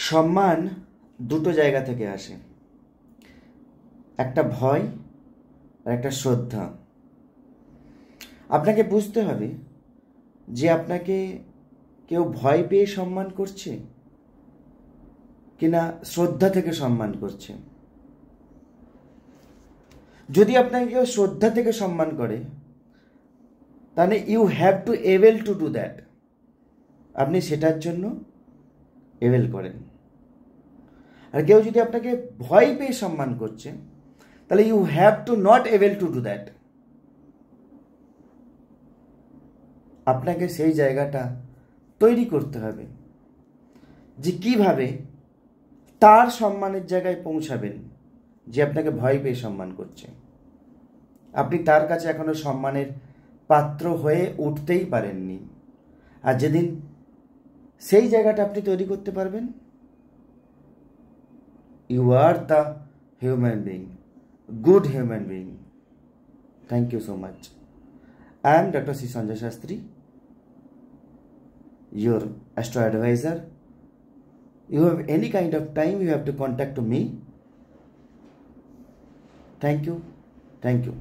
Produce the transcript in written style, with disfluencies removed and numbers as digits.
সম্মান দুটো জায়গা থেকে আসে, একটা ভয় আর একটা শ্রদ্ধা। আপনাকে বুঝতে হবে যে আপনাকে কেউ ভয় পেয়ে সম্মান করছে কিনা শ্রদ্ধা থেকে সম্মান করছে। যদি আপনাকে কেউ শ্রদ্ধা থেকে সম্মান করে তাহলে you have to able to do that, আপনি সেটার জন্য এবেল করেন। আর কেউ যদি আপনাকে ভয় পেয়ে সম্মান করছে তাহলে you have to not able to do that. আপনাকে সেই জায়গাটা তৈরি করতে হবে যে কিভাবে তার সম্মানের জায়গায় পৌঁছাবেন, যে আপনাকে ভয় পেয়ে সম্মান করছে। আপনি তার কাছে এখনো সম্মানের পাত্র হয়ে উঠতেই পারেননি। আর যেদিন সেই জায়গাটা আপনি তৈরি করতে পারবেন, you are the human being, good human being. Thank you so much. I am Dr. C. Sanjay Shastri, your astro advisor. You have any kind of time, you have to contact me. Thank you. Thank you.